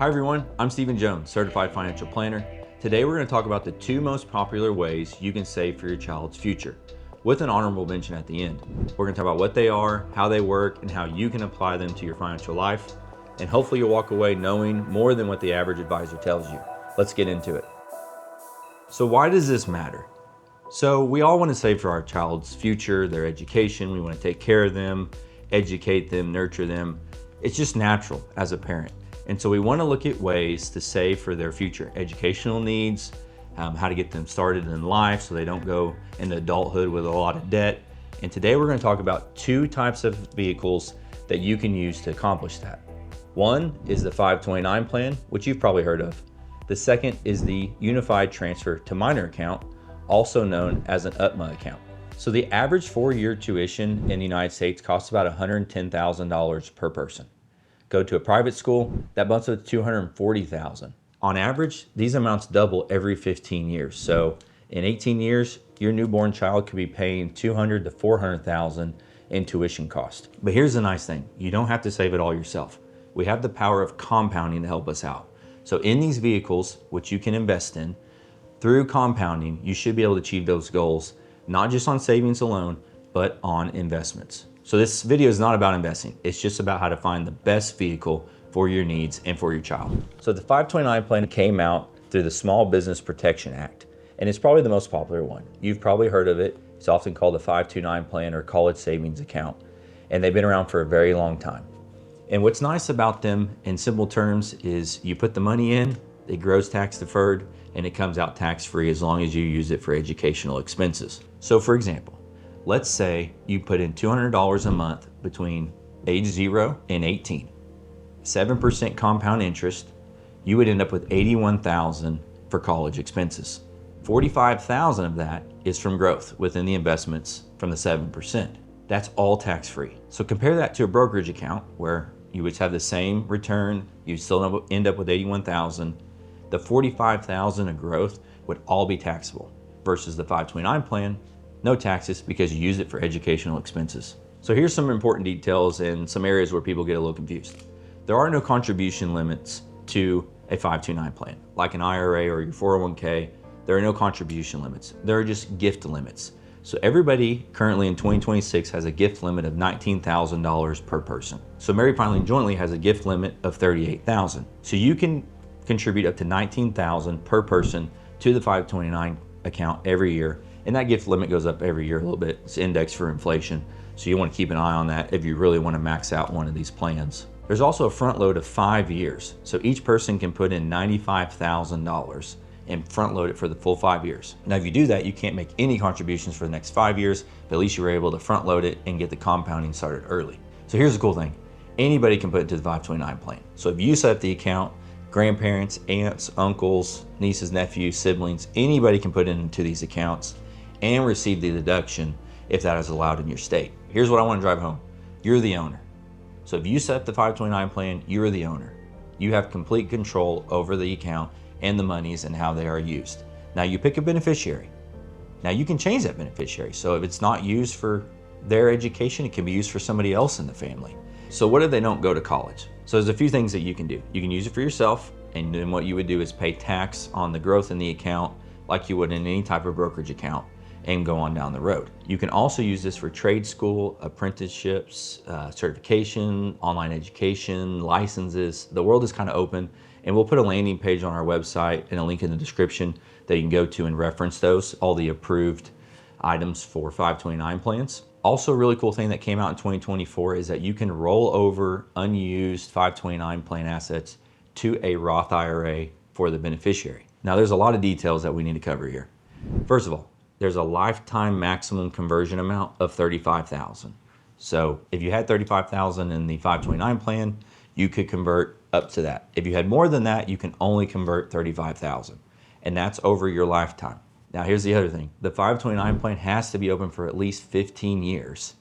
Hi everyone, I'm Stephen Jones, Certified Financial Planner. Today we're going to talk about the two most popular ways you can save for your child's future, with an honorable mention at the end. We're going to talk about what they are, how they work, and how you can apply them to your financial life. And hopefully you'll walk away knowing more than what the average advisor tells you. Let's get into it. So why does this matter? So we all want to save for our child's future, their education. We want to take care of them, educate them, nurture them. It's just natural as a parent. And so we want to look at ways to save for their future educational needs, how to get them started in life so they don't go into adulthood with a lot of debt. And today we're going to talk about two types of vehicles that you can use to accomplish that. One is the 529 plan, which you've probably heard of. The second is the Unified Transfer to Minor account, also known as an UTMA account. So the average 4-year tuition in the United States costs about $110,000 per person. Go to a private school, that bumps up to $240,000. On average, these amounts double every 15 years. So in 18 years, your newborn child could be paying $200,000 to $400,000 in tuition cost. But here's the nice thing, you don't have to save it all yourself. We have the power of compounding to help us out. So in these vehicles, which you can invest in, through compounding, you should be able to achieve those goals, not just on savings alone, but on investments. So this video is not about investing. It's just about how to find the best vehicle for your needs and for your child. So the 529 plan came out through the Small Business Protection Act, and it's probably the most popular one. You've probably heard of it. It's often called the 529 plan or college savings account, and they've been around for a very long time. And what's nice about them in simple terms is you put the money in, it grows tax deferred, and it comes out tax-free as long as you use it for educational expenses. So for example, let's say you put in $200 a month between age 0 and 18. 7% compound interest, you would end up with $81,000 for college expenses. $45,000 of that is from growth within the investments from the 7%. That's all tax-free. So compare that to a brokerage account where you would have the same return, you still end up with $81,000. The $45,000 of growth would all be taxable versus the 529 plan, no taxes because you use it for educational expenses. So here's some important details and some areas where people get a little confused. There are no contribution limits to a 529 plan. Like an IRA or your 401k, there are no contribution limits. There are just gift limits. So everybody currently in 2026 has a gift limit of $19,000 per person. So married filing jointly has a gift limit of $38,000. So you can contribute up to $19,000 per person to the 529 account every year. And that gift limit goes up every year a little bit. It's indexed for inflation. So you want to keep an eye on that if you really want to max out one of these plans. There's also a front load of 5 years. So each person can put in $95,000 and front load it for the full 5 years. Now, if you do that, you can't make any contributions for the next 5 years, but at least you were able to front load it and get the compounding started early. So here's the cool thing. Anybody can put it to the 529 plan. So if you set up the account, grandparents, aunts, uncles, nieces, nephews, siblings, anybody can put into these accounts and receive the deduction if that is allowed in your state. Here's what I want to drive home. You're the owner. So if you set up the 529 plan, you're the owner. You have complete control over the account and the monies and how they are used. Now you pick a beneficiary. Now you can change that beneficiary. So if it's not used for their education, it can be used for somebody else in the family. So what if they don't go to college? So there's a few things that you can do. You can use it for yourself, and then what you would do is pay tax on the growth in the account like you would in any type of brokerage account and go on down the road. You can also use this for trade school, apprenticeships, certification, online education, licenses. The world is kind of open, and we'll put a landing page on our website and a link in the description that you can go to and reference those, all the approved items for 529 plans. Also, a really cool thing that came out in 2024 is that you can roll over unused 529 plan assets to a Roth IRA for the beneficiary. Now, there's a lot of details that we need to cover here. First of all, there's a lifetime maximum conversion amount of $35,000. So if you had $35,000 in the 529 plan, you could convert up to that. If you had more than that, you can only convert $35,000, and that's over your lifetime. Now here's the other thing. The 529 plan has to be open for at least 15 years,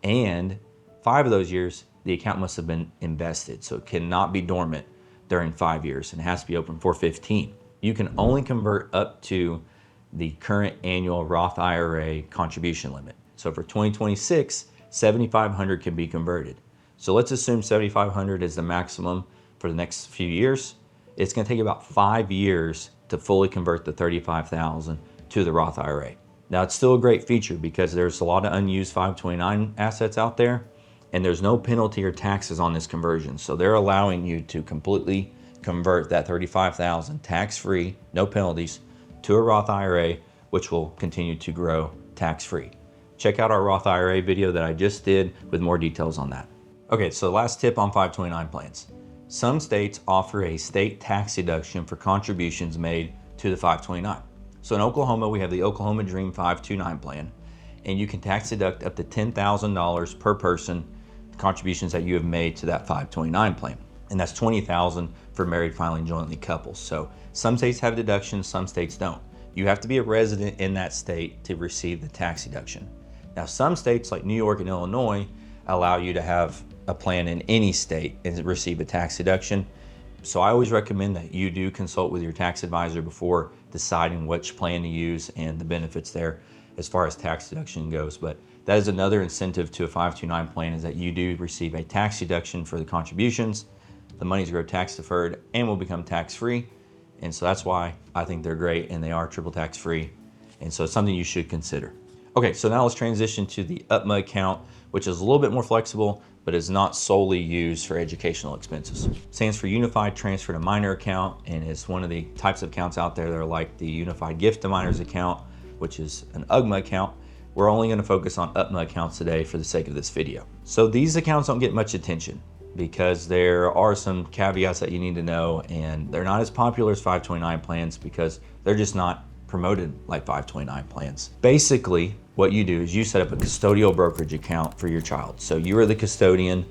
and 5 of those years, the account must have been invested. So it cannot be dormant during 5 years, and it has to be open for 15. You can only convert up to the current annual Roth IRA contribution limit. So for 2026, $7,500 can be converted. So let's assume $7,500 is the maximum for the next few years, it's gonna take about 5 years to fully convert the $35,000 to the Roth IRA. Now, it's still a great feature because there's a lot of unused 529 assets out there, and there's no penalty or taxes on this conversion. So they're allowing you to completely convert that $35,000 tax-free, no penalties, to a Roth IRA, which will continue to grow tax-free. Check out our Roth IRA video that I just did with more details on that. Okay, so last tip on 529 plans. Some states offer a state tax deduction for contributions made to the 529. So in Oklahoma, we have the Oklahoma Dream 529 plan, and you can tax deduct up to $10,000 per person contributions that you have made to that 529 plan. And that's $20,000 for married filing jointly couples. So some states have deductions, some states don't. You have to be a resident in that state to receive the tax deduction. Now, some states like New York and Illinois allow you to have a plan in any state and receive a tax deduction. So I always recommend that you do consult with your tax advisor before deciding which plan to use and the benefits there as far as tax deduction goes. But that is another incentive to a 529 plan, is that you do receive a tax deduction for the contributions. The monies grow tax deferred and will become tax free. And so that's why I think they're great, and they are triple tax free. And so it's something you should consider. Okay, so now let's transition to the UTMA account, which is a little bit more flexible, but is not solely used for educational expenses. Stands for Unified Transfer to Minor account, and is one of the types of accounts out there that are like the Unified Gift to Minors account, which is an UGMA account. We're only gonna focus on UTMA accounts today for the sake of this video. So these accounts don't get much attention because there are some caveats that you need to know, and they're not as popular as 529 plans because they're just not promoted like 529 plans. Basically, what you do is you set up a custodial brokerage account for your child. So you are the custodian,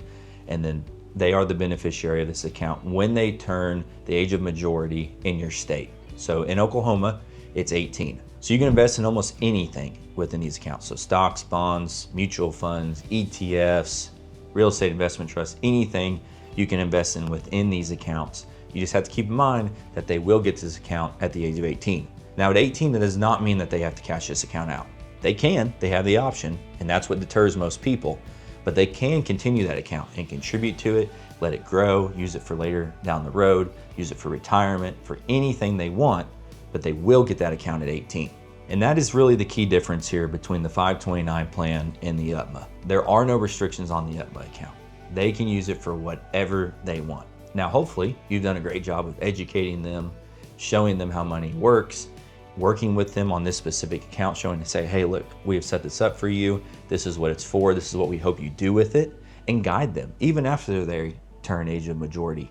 and then they are the beneficiary of this account when they turn the age of majority in your state. So in Oklahoma, it's 18. So you can invest in almost anything within these accounts. So stocks, bonds, mutual funds, ETFs, real estate investment trusts, anything you can invest in within these accounts. You just have to keep in mind that they will get to this account at the age of 18. Now at 18, that does not mean that they have to cash this account out. They can, they have the option, and that's what deters most people. But they can continue that account and contribute to it, let it grow, use it for later down the road, use it for retirement, for anything they want, but they will get that account at 18. And that is really the key difference here between the 529 plan and the UTMA. There are no restrictions on the UTMA account. They can use it for whatever they want. Now, hopefully, you've done a great job of educating them, showing them how money works, working with them on this specific account, showing to say, hey, look, we have set this up for you. This is what it's for. This is what we hope you do with it, and guide them even after they turn age of majority.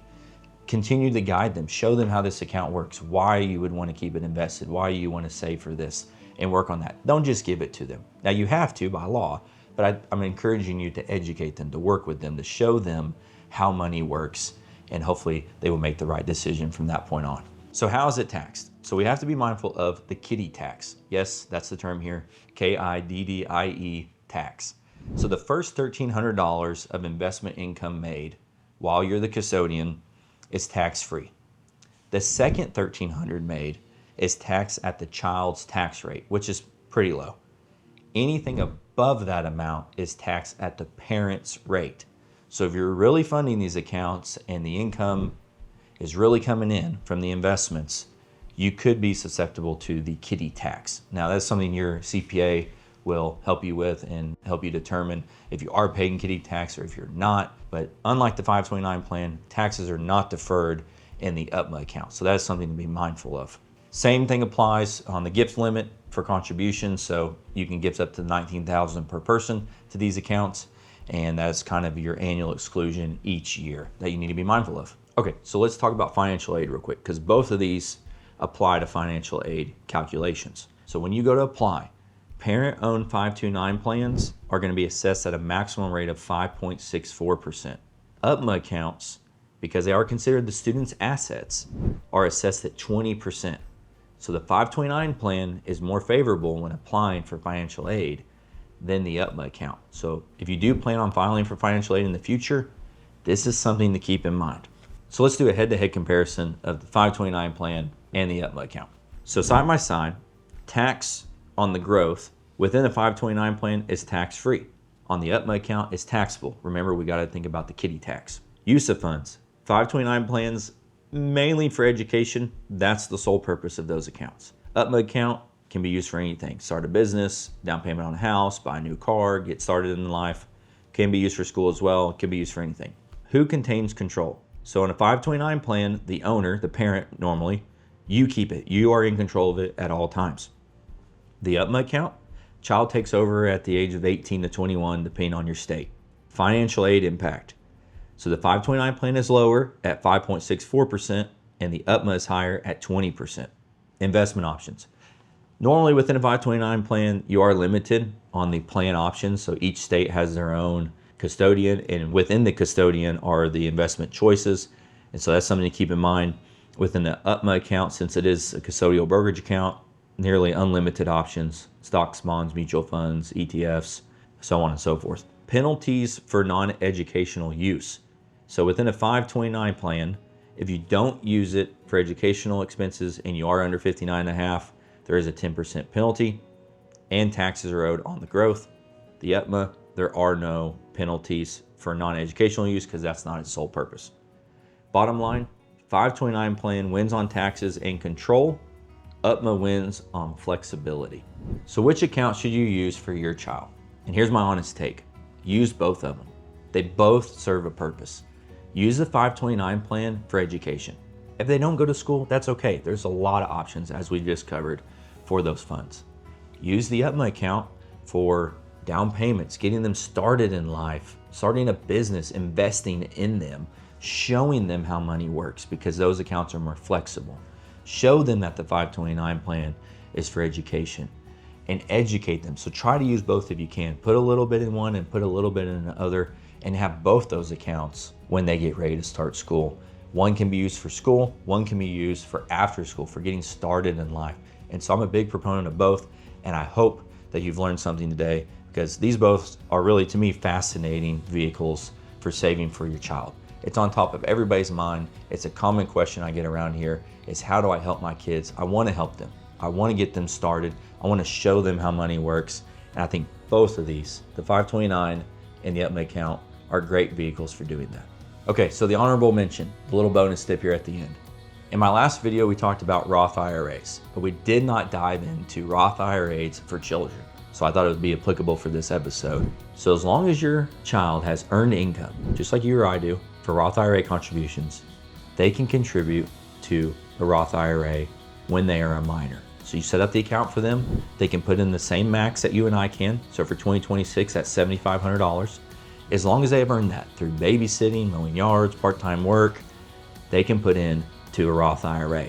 Continue to guide them, show them how this account works, why you would want to keep it invested, why you want to save for this, and work on that. Don't just give it to them. Now, you have to by law, but I'm encouraging you to educate them, to work with them, to show them how money works, and hopefully they will make the right decision from that point on. So how is it taxed? So we have to be mindful of the Kiddie Tax. Yes, that's the term here, Kiddie tax. So the first $1,300 of investment income made while you're the custodian is tax-free. The second $1,300 made is taxed at the child's tax rate, which is pretty low. Anything above that amount is taxed at the parent's rate. So if you're really funding these accounts and the income is really coming in from the investments, you could be susceptible to the Kiddie Tax. Now, that's something your CPA will help you with and help you determine if you are paying Kiddie Tax or if you're not. But unlike the 529 plan, taxes are not deferred in the UTMA account. So that's something to be mindful of. Same thing applies on the gift limit for contributions. So you can gift up to $19,000 per person to these accounts. And that's kind of your annual exclusion each year that you need to be mindful of. Okay, so let's talk about financial aid real quick, because both of these apply to financial aid calculations. So when you go to apply, parent-owned 529 plans are going to be assessed at a maximum rate of 5.64%. UTMA accounts, because they are considered the student's assets, are assessed at 20%. So the 529 plan is more favorable when applying for financial aid than the UTMA account. So if you do plan on filing for financial aid in the future, this is something to keep in mind. So let's do a head-to-head comparison of the 529 plan and the UTMA account. So side by side, tax on the growth within the 529 plan is tax-free. On the UTMA account, it's taxable. Remember, we got to think about the Kiddie Tax. Use of funds, 529 plans, mainly for education, that's the sole purpose of those accounts. UTMA account can be used for anything. Start a business, down payment on a house, buy a new car, get started in life. Can be used for school as well, can be used for anything. Who contains control? So in a 529 plan, the owner, the parent normally, you keep it. You are in control of it at all times. The UTMA account, child takes over at the age of 18 to 21, depending on your state. Financial aid impact. So the 529 plan is lower at 5.64%, and the UTMA is higher at 20%. Investment options. Normally within a 529 plan, you are limited on the plan options. So each state has their own custodian, and within the custodian are the investment choices. And so that's something to keep in mind. Within the UTMA account, since it is a custodial brokerage account, nearly unlimited options, stocks, bonds, mutual funds, ETFs, so on and so forth. Penalties for non-educational use. So within a 529 plan, if you don't use it for educational expenses and you are under 59.5, there is a 10% penalty, and taxes are owed on the growth. The UTMA, there are no penalties for non-educational use because that's not its sole purpose. Bottom line, 529 plan wins on taxes and control. UTMA wins on flexibility. So which account should you use for your child? And here's my honest take. Use both of them. They both serve a purpose. Use the 529 plan for education. If they don't go to school, that's okay. There's a lot of options, as we just covered, for those funds. Use the UTMA account for down payments, getting them started in life, starting a business, investing in them, showing them how money works, because those accounts are more flexible. Show them that the 529 plan is for education and educate them. So try to use both if you can. Put a little bit in one and put a little bit in the other, and have both those accounts when they get ready to start school. One can be used for school, one can be used for after school, for getting started in life. And so I'm a big proponent of both, and I hope that you've learned something today, because these both are really, to me, fascinating vehicles for saving for your child. It's on top of everybody's mind. It's a common question I get around here, is how do I help my kids? I want to help them. I want to get them started. I want to show them how money works. And I think both of these, the 529 and the UTMA account, are great vehicles for doing that. Okay, so the honorable mention, the little bonus tip here at the end. In my last video, we talked about Roth IRAs, but we did not dive into Roth IRAs for children. So I thought it would be applicable for this episode. So as long as your child has earned income, just like you or I do, for Roth IRA contributions, they can contribute to a Roth IRA when they are a minor. So you set up the account for them. They can put in the same max that you and I can. So for 2026, that's $7,500. As long as they have earned that through babysitting, mowing yards, part-time work, they can put in to a Roth IRA.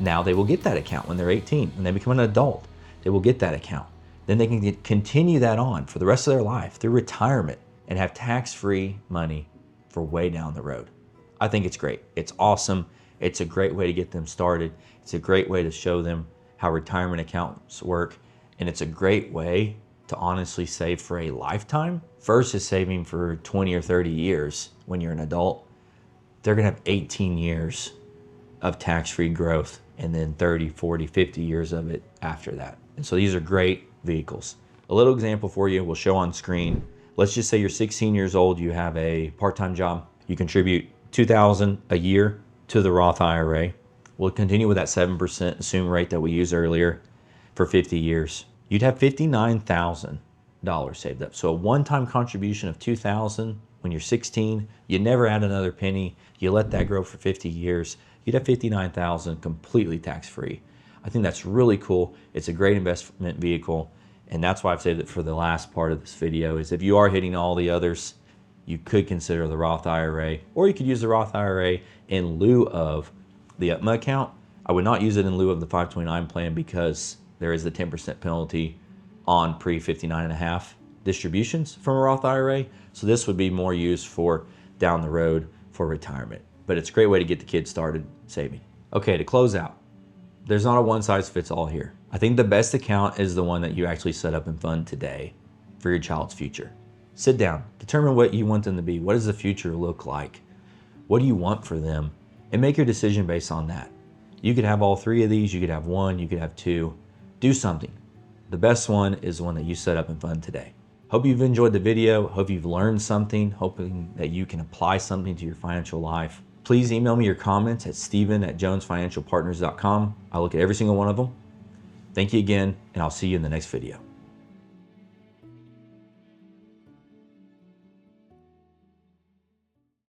Now they will get that account when they're 18. When they become an adult, they will get that account. Then they can continue that on for the rest of their life through retirement and have tax-free money for way down the road. I think it's great. It's awesome. It's a great way to get them started. It's a great way to show them how retirement accounts work. And it's a great way to honestly save for a lifetime versus saving for 20 or 30 years when you're an adult. They're gonna have 18 years of tax-free growth and then 30, 40, 50 years of it after that. And so these are great vehicles. A little example for you, we'll show on screen. Let's just say you're 16 years old, you have a part-time job, you contribute $2,000 a year to the Roth IRA. We'll continue with that 7% assumed rate that we used earlier for 50 years. You'd have $59,000 saved up. So a one-time contribution of $2,000 when you're 16, you never add another penny, you let that grow for 50 years, you'd have $59,000 completely tax-free. I think that's really cool. It's a great investment vehicle, and that's why I've saved it for the last part of this video, is if you are hitting all the others, you could consider the Roth IRA, or you could use the Roth IRA in lieu of the UTMA account. I would not use it in lieu of the 529 plan because there is the 10% penalty on pre-59.5 distributions from a Roth IRA. So this would be more used for down the road for retirement. But it's a great way to get the kids started saving. Okay, to close out, there's not a one-size-fits-all here. I think the best account is the one that you actually set up and fund today for your child's future. Sit down, determine what you want them to be. What does the future look like? What do you want for them? And make your decision based on that. You could have all three of these, you could have one, you could have two. Do something. The best one is the one that you set up and fund today. Hope you've enjoyed the video. Hope you've learned something. Hoping that you can apply something to your financial life. Please email me your comments at steven@jonesfinancialpartners.com. I look at every single one of them. Thank you again, and I'll see you in the next video.